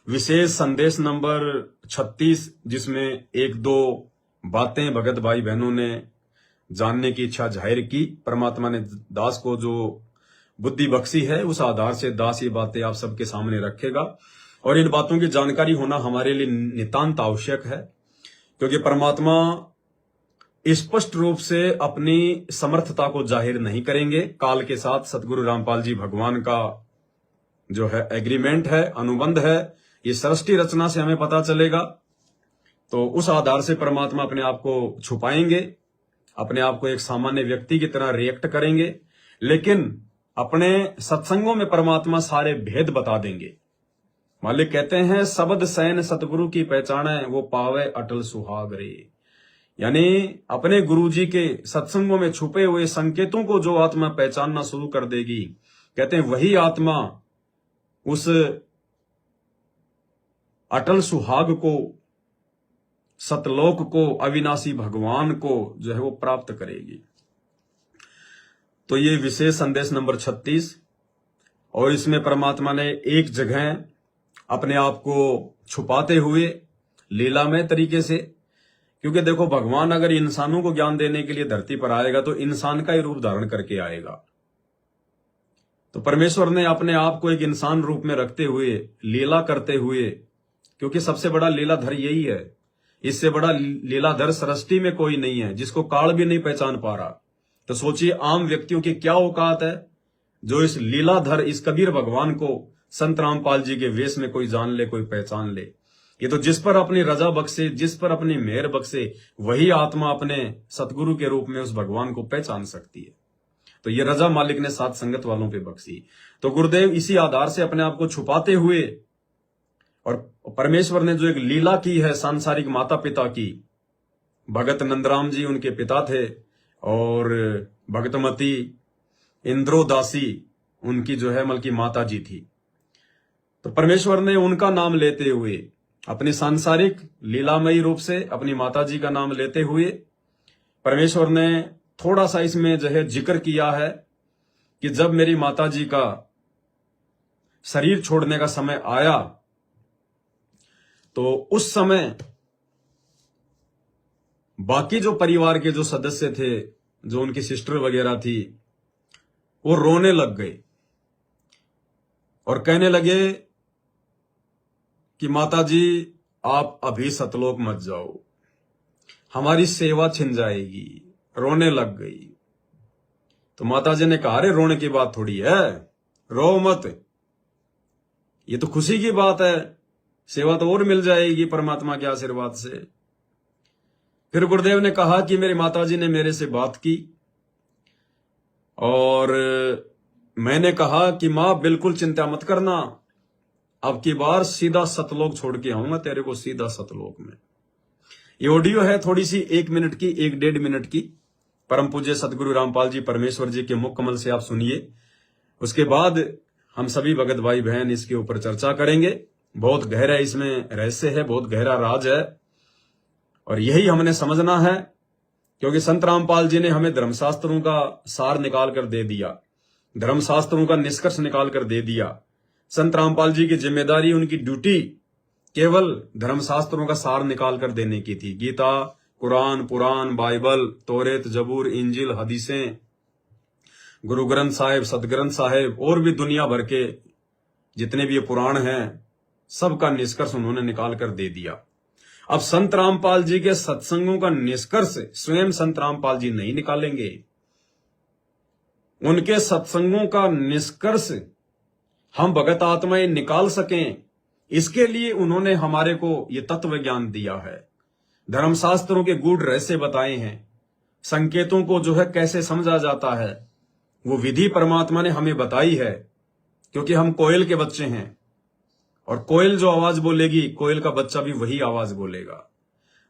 विशेष संदेश नंबर 36, जिसमें एक दो बातें भगत भाई बहनों ने जानने की इच्छा जाहिर की। परमात्मा ने दास को जो बुद्धि बख्शी है, उस आधार से दास ये बातें आप सबके सामने रखेगा। और इन बातों की जानकारी होना हमारे लिए नितांत आवश्यक है, क्योंकि परमात्मा स्पष्ट रूप से अपनी समर्थता को जाहिर नहीं करेंगे। काल के साथ सतगुरु रामपाल जी भगवान का जो है एग्रीमेंट है, अनुबंध है, ये सृष्टि रचना से हमें पता चलेगा। तो उस आधार से परमात्मा अपने आप को छुपाएंगे, अपने आप को एक सामान्य व्यक्ति की तरह रिएक्ट करेंगे, लेकिन अपने सत्संगों में परमात्मा सारे भेद बता देंगे। मालिक कहते हैं, शब्द सैन सतगुरु की पहचाने, वो पावे अटल सुहाग रे। यानी अपने गुरुजी के सत्संगों में छुपे हुए संकेतों को जो आत्मा पहचानना शुरू कर देगी, कहते हैं वही आत्मा उस अटल सुहाग को, सतलोक को, अविनाशी भगवान को जो है वो प्राप्त करेगी। तो ये विशेष संदेश नंबर 36, और इसमें परमात्मा ने एक जगह अपने आप को छुपाते हुए लीलामय तरीके से, क्योंकि देखो भगवान अगर इंसानों को ज्ञान देने के लिए धरती पर आएगा तो इंसान का ही रूप धारण करके आएगा। तो परमेश्वर ने अपने आप को एक इंसान रूप में रखते हुए, लीला करते हुए, क्योंकि सबसे बड़ा लीलाधर यही है, इससे बड़ा लीलाधर सृष्टि में कोई नहीं है, जिसको काल भी नहीं पहचान पा रहा। तो सोचिए आम व्यक्तियों की क्या औकात है जो इस लीलाधर, इस कबीर भगवान को संत रामपाल जी के वेश में कोई जान ले, कोई पहचान ले। ये तो जिस पर अपनी रजा बख्शे, जिस पर अपनी मेहर बख्शे, वही आत्मा अपने सतगुरु के रूप में उस भगवान को पहचान सकती है। तो ये रजा मालिक ने साथ संगत वालों पे बख्शी। तो गुरुदेव इसी आधार से अपने आप को छुपाते हुए, और परमेश्वर ने जो एक लीला की है सांसारिक माता पिता की, भगत नंदराम जी उनके पिता थे, और भगतमती इंद्रोदासी उनकी जो है मल की माता जी थी। तो परमेश्वर ने उनका नाम लेते हुए, अपनी सांसारिक लीलामयी रूप से अपनी माता जी का नाम लेते हुए, परमेश्वर ने थोड़ा सा इसमें जो है जिक्र किया है कि जब मेरी माता जी का शरीर छोड़ने का समय आया, तो उस समय बाकी जो परिवार के जो सदस्य थे, जो उनकी सिस्टर वगैरह थी, वो रोने लग गए और कहने लगे कि माता जी आप अभी सतलोक मत जाओ, हमारी सेवा छिन जाएगी। रोने लग गई। तो माता जी ने कहा, अरे रोने की बात थोड़ी है, रो मत, ये तो खुशी की बात है, सेवा तो और मिल जाएगी परमात्मा के आशीर्वाद से। फिर गुरुदेव ने कहा कि मेरी माता जी ने मेरे से बात की, और मैंने कहा कि मां बिल्कुल चिंता मत करना, अब की बार सीधा सतलोक छोड़ के आऊंगा तेरे को, सीधा सतलोक में। ये ऑडियो है थोड़ी सी 1 मिनट की, 1-1.5 मिनट की, परम पूज्य सतगुरु रामपाल जी परमेश्वर जी के मुख कमल से आप सुनिए। उसके बाद हम सभी भगत भाई बहन इसके ऊपर चर्चा करेंगे। बहुत गहरा इसमें रहस्य है, बहुत गहरा राज है, और यही हमने समझना है, क्योंकि संत रामपाल जी ने हमें धर्मशास्त्रों का सार निकाल कर दे दिया, धर्मशास्त्रों का निष्कर्ष निकाल कर दे दिया। संत रामपाल जी की जिम्मेदारी, उनकी ड्यूटी केवल धर्मशास्त्रों का सार निकाल कर देने की थी। गीता, कुरान, पुराण, बाइबल, तौरेत, जबूर, इंजिल, हदीसें, गुरु ग्रंथ साहिब, सदग्रंथ साहिब, और भी दुनिया भर के जितने भी ये पुराण हैं, सबका निष्कर्ष उन्होंने निकाल कर दे दिया। अब संत रामपाल जी के सत्संगों का निष्कर्ष स्वयं संत रामपाल जी नहीं निकालेंगे, उनके सत्संगों का निष्कर्ष हम भगत आत्माएं निकाल सकें, इसके लिए उन्होंने हमारे को ये तत्व ज्ञान दिया है, धर्मशास्त्रों के गूढ़ रहस्य बताए हैं, संकेतों को जो है कैसे समझा जाता है, वो विधि परमात्मा ने हमें बताई है। क्योंकि हम कोयल के बच्चे हैं, और कोयल जो आवाज बोलेगी, कोयल का बच्चा भी वही आवाज बोलेगा।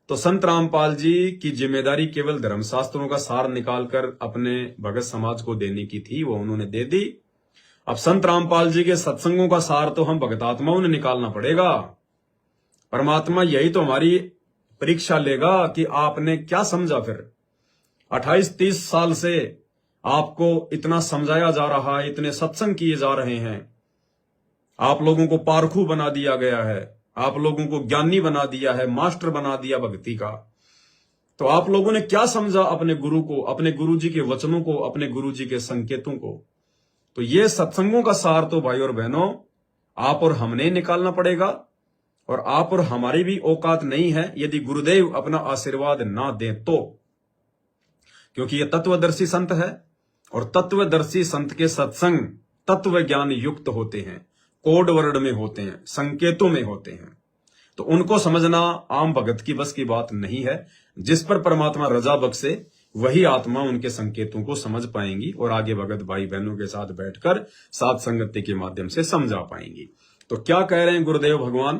तो संत रामपाल जी की जिम्मेदारी केवल धर्मशास्त्रों का सार निकालकर अपने भगत समाज को देने की थी, वो उन्होंने दे दी। अब संत रामपाल जी के सत्संगों का सार तो हम भगतात्माओं ने निकालना पड़ेगा। परमात्मा यही तो हमारी परीक्षा लेगा कि आपने क्या समझा। फिर 28-30 साल से आपको इतना समझाया जा रहा है, इतने सत्संग किए जा रहे हैं, आप लोगों को पारखू बना दिया गया है, आप लोगों को ज्ञानी बना दिया है, मास्टर बना दिया भक्ति का। तो आप लोगों ने क्या समझा अपने गुरु को, अपने गुरु जी के वचनों को, अपने गुरु जी के संकेतों को? तो ये सत्संगों का सार तो भाई और बहनों आप और हमने निकालना पड़ेगा, और आप और हमारी भी औकात नहीं है यदि गुरुदेव अपना आशीर्वाद ना दें तो, क्योंकि ये तत्वदर्शी संत है, और तत्वदर्शी संत के सत्संग तत्व ज्ञान युक्त होते हैं, कोड वर्ड में होते हैं, संकेतों में होते हैं। तो उनको समझना आम भगत की बस की बात नहीं है। जिस पर परमात्मा रजा बख्शे वही आत्मा उनके संकेतों को समझ पाएंगी और आगे भगत भाई बहनों के साथ बैठकर साथ संगति के माध्यम से समझा पाएंगी। तो क्या कह रहे हैं गुरुदेव भगवान,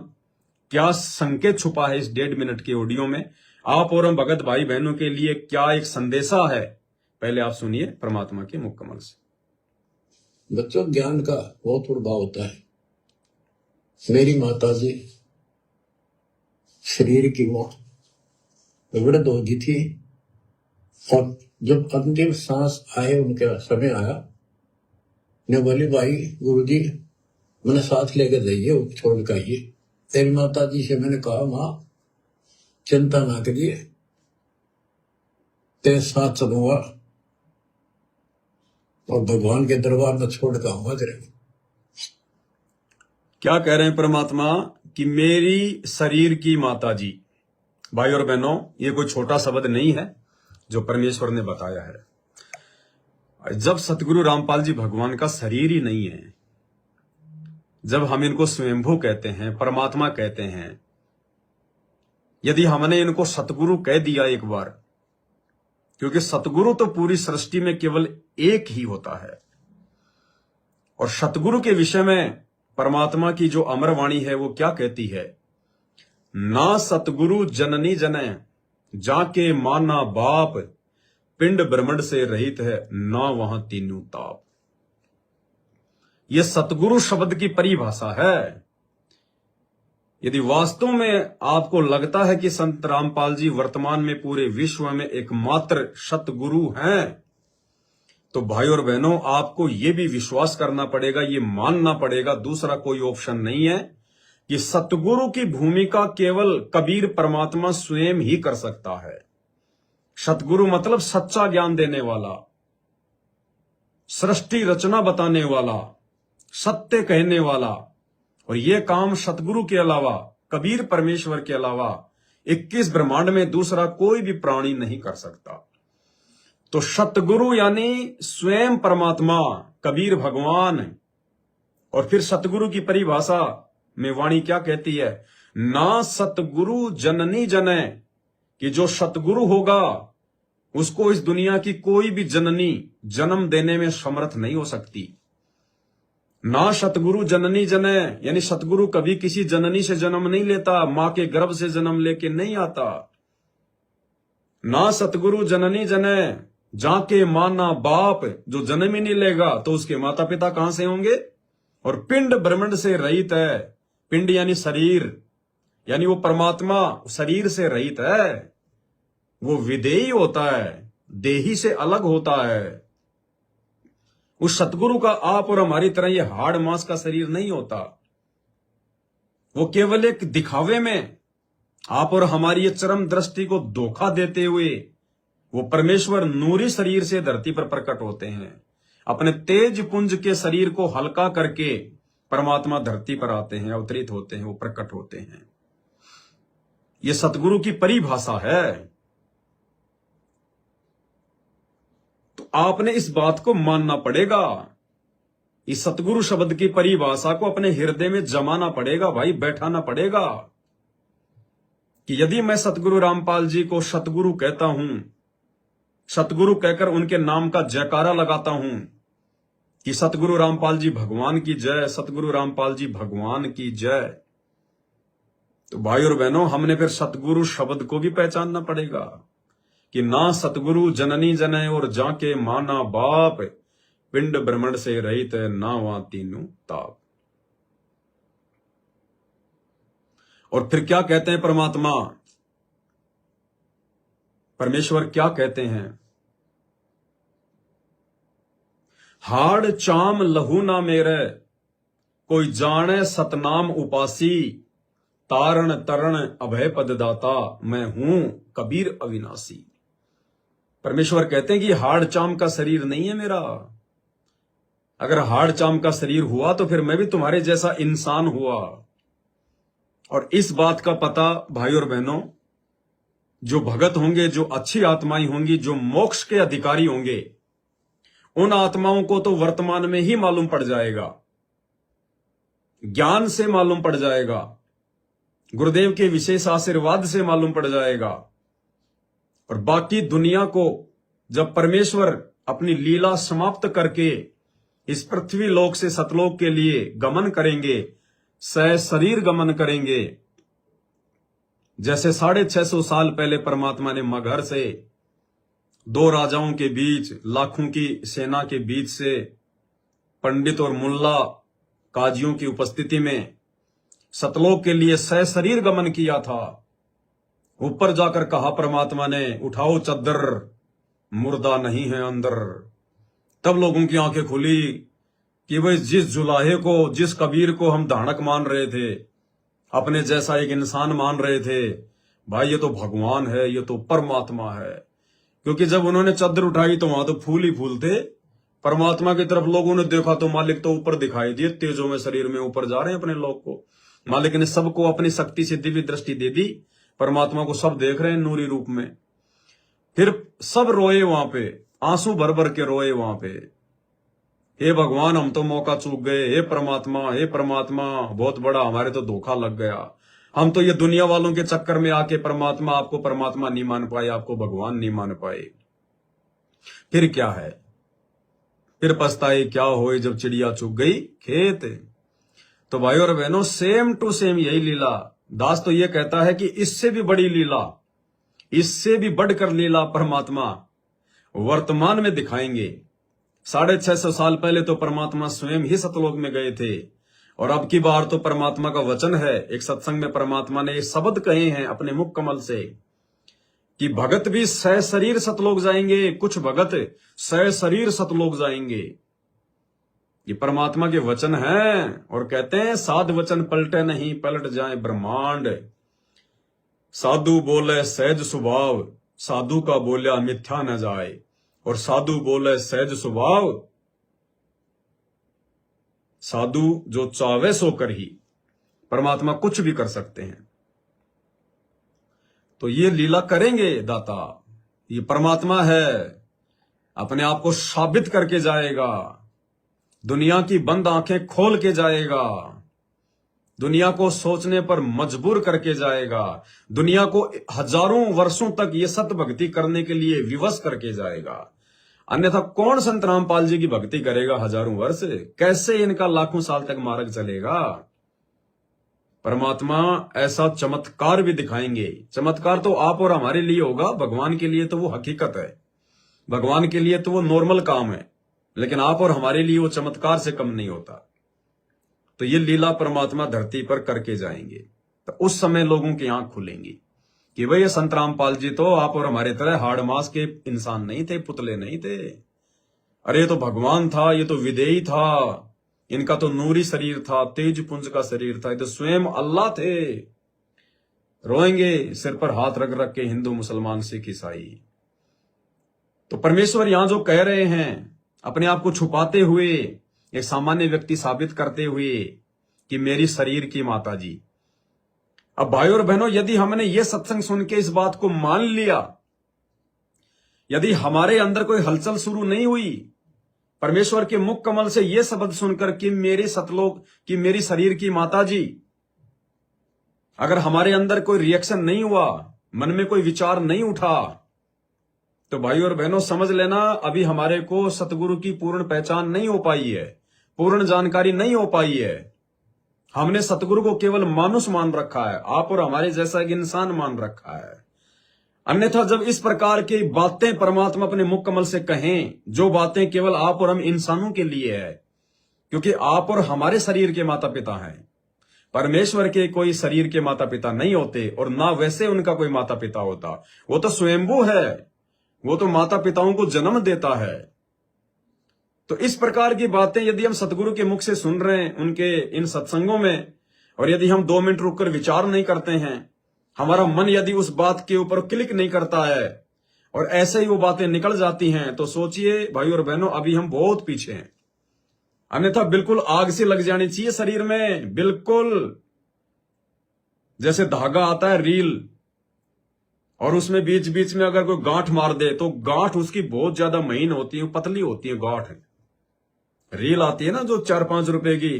क्या संकेत छुपा है इस 1.5 मिनट के ऑडियो में? आप और हम भगत भाई बहनों के लिए क्या एक संदेशा है, पहले आप सुनिए परमात्मा के मुख कमल से। बच्चों, ज्ञान का बहुत प्रभाव होता है। मेरी माता जी शरीर की वो वृद्ध हो गई थी, और जब अंतिम सांस आए, उनका समय आया, ने बोली भाई गुरुजी मैंने साथ लेकर जाइए, छोड़ कर आइए। तेरी माता जी से मैंने कहा माँ चिंता ना करिए, तेरे साथ चलूंगा और भगवान के दरबार में छोड़ कर आऊंगा तेरे। क्या कह रहे हैं परमात्मा कि मेरी शरीर की माता जी। भाई और बहनों, ये कोई छोटा शब्द नहीं है जो परमेश्वर ने बताया है। जब सतगुरु रामपाल जी भगवान का शरीर ही नहीं है, जब हम इनको स्वयंभू कहते हैं, परमात्मा कहते हैं, यदि हमने इनको सतगुरु कह दिया एक बार, क्योंकि सतगुरु तो पूरी सृष्टि में केवल एक ही होता है, और सतगुरु के विषय में परमात्मा की जो अमर वाणी है वो क्या कहती है? ना सतगुरु जननी जने जाके माना बाप, पिंड ब्रह्मंड से रहित है ना वहां तीनों ताप। यह सतगुरु शब्द की परिभाषा है। यदि वास्तव में आपको लगता है कि संत रामपाल जी वर्तमान में पूरे विश्व में एकमात्र सतगुरु हैं, तो भाई और बहनों आपको यह भी विश्वास करना पड़ेगा, यह मानना पड़ेगा, दूसरा कोई ऑप्शन नहीं है कि सतगुरु की भूमिका केवल कबीर परमात्मा स्वयं ही कर सकता है। सतगुरु मतलब सच्चा ज्ञान देने वाला, सृष्टि रचना बताने वाला, सत्य कहने वाला, और यह काम सतगुरु के अलावा, कबीर परमेश्वर के अलावा 21 ब्रह्मांड में दूसरा कोई भी प्राणी नहीं कर सकता। तो सतगुरु यानी स्वयं परमात्मा, कबीर भगवान। और फिर सतगुरु की परिभाषा में वाणी क्या कहती है? ना सतगुरु जननी जने, कि जो सतगुरु होगा उसको इस दुनिया की कोई भी जननी जन्म देने में समर्थ नहीं हो सकती। ना सतगुरु जननी जने, यानी सतगुरु कभी किसी जननी से जन्म नहीं लेता, मां के गर्भ से जन्म लेके नहीं आता। ना सतगुरु जननी जने जाके माना बाप, जो जन्म ही नहीं लेगा तो उसके माता पिता कहां से होंगे? और पिंड ब्रह्मंड से रहित है। पिंड यानी शरीर, यानी वो परमात्मा शरीर से रहित है, वो विदेही होता है, देही से अलग होता है। उस सतगुरु का आप और हमारी तरह ये हाड़ मांस का शरीर नहीं होता। वो केवल एक दिखावे में आप और हमारी ये चरम दृष्टि को धोखा देते हुए वो परमेश्वर नूरी शरीर से धरती पर प्रकट होते हैं। अपने तेज पुंज के शरीर को हल्का करके परमात्मा धरती पर आते हैं, अवतरित होते हैं, वो प्रकट होते हैं। ये सतगुरु की परिभाषा है। तो आपने इस बात को मानना पड़ेगा, इस सतगुरु शब्द की परिभाषा को अपने हृदय में जमाना पड़ेगा, भाई बैठाना पड़ेगा कि यदि मैं सतगुरु रामपाल जी को सतगुरु कहता हूं, सतगुरु कहकर उनके नाम का जयकारा लगाता हूं कि सतगुरु रामपाल जी भगवान की जय, सतगुरु रामपाल जी भगवान की जय, तो भाई और बहनों हमने फिर सतगुरु शब्द को भी पहचानना पड़ेगा कि ना सतगुरु जननी जने और जाके माना बाप, पिंड ब्रह्मंड से रहित है ना वहां तीनों ताप। और फिर क्या कहते हैं परमात्मा, परमेश्वर क्या कहते हैं? हाड़ चाम लहू ना मेरे, कोई जाने सतनाम उपासी, तारण तरण अभय पद दाता, मैं हूं कबीर अविनाशी। परमेश्वर कहते हैं कि हाड़ चाम का शरीर नहीं है मेरा। अगर हाड़ चाम का शरीर हुआ तो फिर मैं भी तुम्हारे जैसा इंसान हुआ। और इस बात का पता भाई और बहनों, जो भगत होंगे, जो अच्छी आत्माएं होंगी, जो मोक्ष के अधिकारी होंगे, उन आत्माओं को तो वर्तमान में ही मालूम पड़ जाएगा, ज्ञान से मालूम पड़ जाएगा, गुरुदेव के विशेष आशीर्वाद से मालूम पड़ जाएगा। और बाकी दुनिया को जब परमेश्वर अपनी लीला समाप्त करके इस पृथ्वी लोक से सतलोक के लिए गमन करेंगे, सशरीर गमन करेंगे, जैसे 650 साल पहले परमात्मा ने मगहर से 2 राजाओं के बीच, लाखों की सेना के बीच से पंडित और मुल्ला काजियों की उपस्थिति में सतलोक के लिए सशरीर गमन किया था। ऊपर जाकर कहा परमात्मा ने, उठाओ चद्दर, मुर्दा नहीं है अंदर। तब लोगों की आंखें खुली कि भाई जिस जुलाहे को, जिस कबीर को हम धानक मान रहे थे, अपने जैसा एक इंसान मान रहे थे, भाई ये तो भगवान है, ये तो परमात्मा है। क्योंकि जब उन्होंने चद्दर उठाई तो वहां तो फूल ही फूल थे। परमात्मा की तरफ लोगों ने देखा तो मालिक तो ऊपर दिखाई दिए, तेजों में शरीर में ऊपर जा रहे हैं अपने लोग को। मालिक ने सबको अपनी शक्ति से दिव्य दृष्टि दे दी, परमात्मा को सब देख रहे हैं नूरी रूप में। फिर सब रोए वहां पे, आंसू भर भर के रोए वहां पे, हे भगवान हम तो मौका चूक गए, हे परमात्मा बहुत बड़ा हमारे तो धोखा लग गया। हम तो ये दुनिया वालों के चक्कर में आके परमात्मा, आपको परमात्मा नहीं मान पाए, आपको भगवान नहीं मान पाए। फिर क्या है, फिर पछताए क्या होए जब चिड़िया चुग गई खेत। तो भाई और बहनों, सेम टू सेम यही लीला। दास तो ये कहता है कि इससे भी बड़ी लीला, इससे भी बढ़कर लीला परमात्मा वर्तमान में दिखाएंगे। 650 साल पहले तो परमात्मा स्वयं ही सतलोक में गए थे, और अब की बार तो परमात्मा का वचन है। एक सत्संग में परमात्मा ने ये शब्द कहे हैं अपने मुख कमल से कि भगत भी सशरीर सतलोक जाएंगे, कुछ भगत सशरीर सतलोक जाएंगे। ये परमात्मा के वचन हैं। और कहते हैं साध वचन पलटे नहीं, पलट जाए ब्रह्मांड। साधु बोले सहज स्वभाव, साधु का बोलिया मिथ्या न जाए। और साधु बोले सहज स्वभाव, साधु जो चावे सो कर ही। परमात्मा कुछ भी कर सकते हैं। तो ये लीला करेंगे दाता, ये परमात्मा है, अपने आप को साबित करके जाएगा, दुनिया की बंद आंखें खोल के जाएगा, दुनिया को सोचने पर मजबूर करके जाएगा, दुनिया को हजारों वर्षों तक ये सत भक्ति करने के लिए विवश करके जाएगा। अन्यथा कौन संत रामपाल जी की भक्ति करेगा हजारों वर्ष? कैसे इनका लाखों साल तक मार्ग चलेगा? परमात्मा ऐसा चमत्कार भी दिखाएंगे। चमत्कार तो आप और हमारे लिए होगा, भगवान के लिए तो वो हकीकत है, भगवान के लिए तो वो नॉर्मल काम है, लेकिन आप और हमारे लिए वो चमत्कार से कम नहीं होता। तो ये लीला परमात्मा धरती पर करके जाएंगे। तो उस समय लोगों की आंख खुलेंगी कि भाई ये संत रामपाल जी तो आप और हमारे तरह हाड़ मास के इंसान नहीं थे, पुतले नहीं थे। अरे ये तो भगवान था, ये तो विदेही था, इनका तो नूरी शरीर था, तेज पुंज का शरीर था, ये तो स्वयं अल्लाह थे। रोएंगे सिर पर हाथ रख रख के हिंदू मुसलमान सिख ईसाई। तो परमेश्वर यहां जो कह रहे हैं, अपने आप को छुपाते हुए, एक सामान्य व्यक्ति साबित करते हुए कि मेरी शरीर की माता जी। अब भाई और बहनों, यदि हमने ये सत्संग सुन के इस बात को मान लिया, यदि हमारे अंदर कोई हलचल शुरू नहीं हुई, परमेश्वर के मुख कमल से यह शब्द सुनकर कि मेरे सतलोक की मेरी शरीर की माता जी, अगर हमारे अंदर कोई रिएक्शन नहीं हुआ, मन में कोई विचार नहीं उठा, तो भाई और बहनों समझ लेना अभी हमारे को सतगुरु की पूर्ण पहचान नहीं हो पाई है, पूर्ण जानकारी नहीं हो पाई है। हमने सतगुरु को केवल मानुष मान रखा है, आप और हमारे जैसा एक इंसान मान रखा है। अन्यथा जब इस प्रकार की बातें परमात्मा अपने मुख कमल से कहें, जो बातें केवल आप और हम इंसानों के लिए है, क्योंकि आप और हमारे शरीर के माता पिता हैं, परमेश्वर के कोई शरीर के माता पिता नहीं होते, और ना वैसे उनका कोई माता पिता होता। वो तो स्वयंभू है, वो तो माता पिताओं को जन्म देता है। तो इस प्रकार की बातें यदि हम सतगुरु के मुख से सुन रहे हैं उनके इन सत्संगों में, और यदि हम 2 मिनट रुककर विचार नहीं करते हैं, हमारा मन यदि उस बात के ऊपर क्लिक नहीं करता है और ऐसे ही वो बातें निकल जाती हैं, तो सोचिए भाई और बहनों, अभी हम बहुत पीछे हैं। अन्यथा बिल्कुल आग से लग जानी चाहिए शरीर में, बिल्कुल जैसे धागा आता है रील, और उसमें बीच बीच में अगर कोई गांठ मार दे तो गांठ उसकी बहुत ज्यादा महीन होती है, पतली होती है गांठ। रील आती है ना जो 4-5 रुपए की,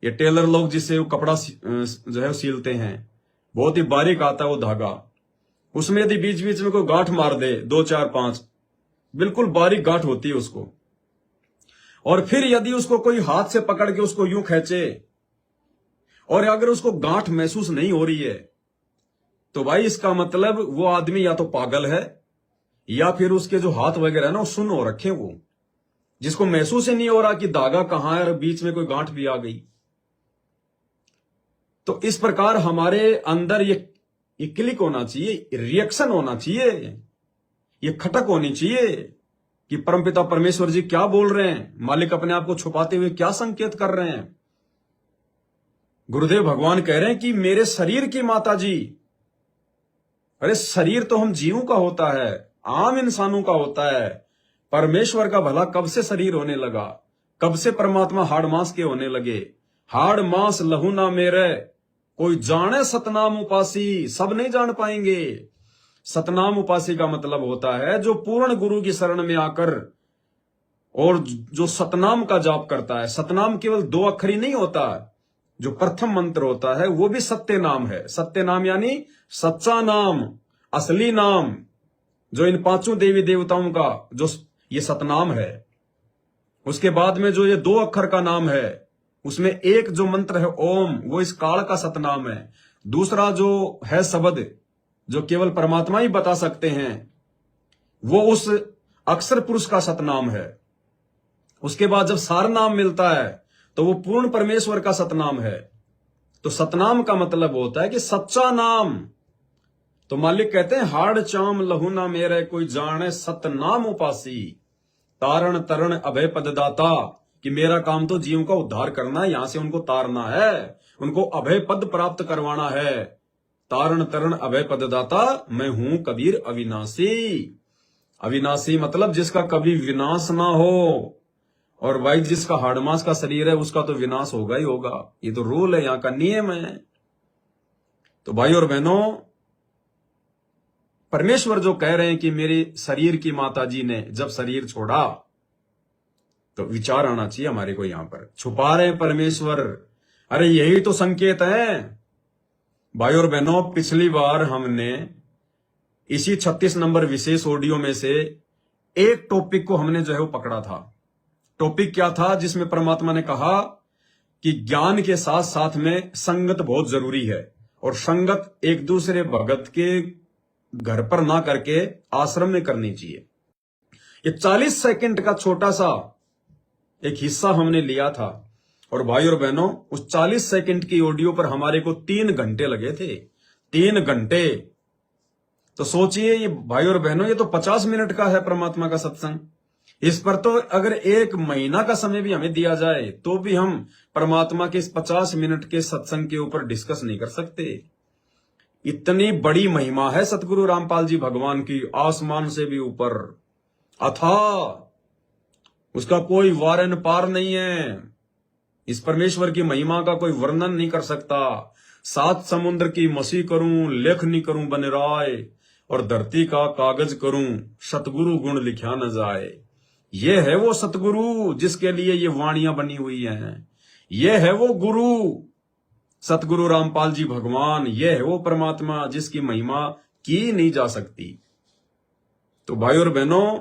ये टेलर लोग जिससे वो कपड़ा जो है सीलते हैं, बहुत ही बारीक आता है वो धागा। उसमें यदि बीच बीच में कोई गांठ मार दे 2, 4, 5, बिल्कुल बारीक गांठ होती है उसको, और फिर यदि उसको कोई हाथ से पकड़ के उसको यूं खींचे और अगर उसको गांठ महसूस नहीं हो रही है, तो भाई इसका मतलब वो आदमी या तो पागल है या फिर उसके जो हाथ वगैरह है ना वो सुन्न हो रखे, वो जिसको महसूस ही नहीं हो रहा कि धागा कहां है और बीच में कोई गांठ भी आ गई। तो इस प्रकार हमारे अंदर ये क्लिक होना चाहिए, रिएक्शन होना चाहिए, ये खटक होनी चाहिए कि परमपिता परमेश्वर जी क्या बोल रहे हैं, मालिक अपने आप को छुपाते हुए क्या संकेत कर रहे हैं। गुरुदेव भगवान कह रहे हैं कि मेरे शरीर की माता जी, अरे शरीर तो हम जीवों का होता है, आम इंसानों का होता है। परमेश्वर का भला कब से शरीर होने लगा, कब से परमात्मा हाड़ मांस के होने लगे। हाड़ मांस लहू ना मेरे, कोई जाने सतनाम उपासी, सब नहीं जान पाएंगे। सतनाम उपासी का मतलब होता है जो पूर्ण गुरु की शरण में आकर और जो सतनाम का जाप करता है। सतनाम केवल 2 अक्षर ही नहीं होता, जो प्रथम मंत्र होता है वो भी सत्य नाम है। सत्य नाम यानी सच्चा नाम, असली नाम, जो इन 5 देवी देवताओं का जो ये सतनाम है। उसके बाद में जो ये 2 अक्षर का नाम है, उसमें एक जो मंत्र है ओम, वो इस काल का सतनाम है। दूसरा जो है शब्द, जो केवल परमात्मा ही बता सकते हैं, वो उस अक्षर पुरुष का सतनाम है। उसके बाद जब सार नाम मिलता है तो वो पूर्ण परमेश्वर का सतनाम है। तो सतनाम का मतलब होता है कि सच्चा नाम। तो मालिक कहते हैं हाड़ चाम लहू ना मेरे, कोई जाने सतनाम उपासी, तारण तरण अभय पददाता, कि मेरा काम तो जीवों का उद्धार करना है, यहां से उनको तारना है, उनको अभय पद प्राप्त करवाना है। तारण तरण अभय पददाता, मैं हूं कबीर अविनाशी। अविनाशी मतलब जिसका कभी विनाश ना हो, और भाई जिसका हाड़मास का शरीर है उसका तो विनाश होगा ही होगा। ये तो रूल है, यहां का नियम है। तो भाई और बहनों, परमेश्वर जो कह रहे हैं कि मेरे शरीर की माता जी ने जब शरीर छोड़ा, तो विचार आना चाहिए हमारे को, यहां पर छुपा रहे हैं परमेश्वर। अरे यही तो संकेत है भाई और बहनों। पिछली बार हमने इसी 36 नंबर विशेष ऑडियो में से एक टॉपिक को हमने जो है वो पकड़ा था। टॉपिक क्या था? जिसमें परमात्मा ने कहा कि ज्ञान के साथ साथ में संगत बहुत जरूरी है, और संगत एक दूसरे भगत के घर पर ना करके आश्रम में करनी चाहिए। ये 40 सेकंड का छोटा सा एक हिस्सा हमने लिया था, और भाई और बहनों उस 40 सेकंड की ऑडियो पर हमारे को 3 घंटे लगे थे। 3 घंटे। तो सोचिए ये भाई और बहनों, ये तो 50 मिनट का है परमात्मा का सत्संग। इस पर तो अगर 1 महीना का समय भी हमें दिया जाए तो भी हम परमात्मा के इस 50 मिनट के सत्संग के ऊपर डिस्कस नहीं कर सकते। इतनी बड़ी महिमा है सतगुरु रामपाल जी भगवान की, आसमान से भी ऊपर, अथाह, उसका कोई वारन पार नहीं है। इस परमेश्वर की महिमा का कोई वर्णन नहीं कर सकता। 7 समुद्र की मसी करूं, लेख नहीं करूं बन राय, और धरती का कागज करूं, सतगुरु गुण लिखा न जाए। ये है वो सतगुरु जिसके लिए ये वाणियां बनी हुई हैं। ये है वो गुरु सतगुरु रामपाल जी भगवान। ये है वो परमात्मा जिसकी महिमा की नहीं जा सकती। तो भाई और बहनों,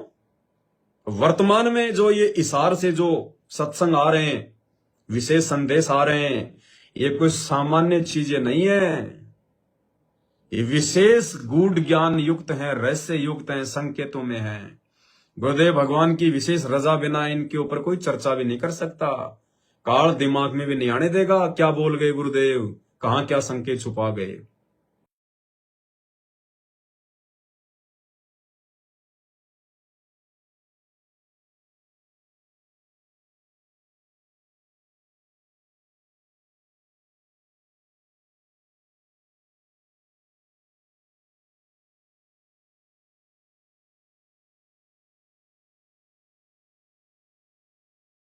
वर्तमान में जो ये इशार से जो सत्संग आ रहे हैं, विशेष संदेश आ रहे हैं, ये कोई सामान्य चीजें नहीं है। ये विशेष गूढ़ ज्ञान युक्त हैं, रहस्य युक्त हैं, संकेतों में हैं। गुरुदेव भगवान की विशेष रजा बिना इनके ऊपर कोई चर्चा भी नहीं कर सकता। काल दिमाग में भी नहीं आने देगा क्या बोल गए गुरुदेव, कहां क्या संकेत छुपा गए।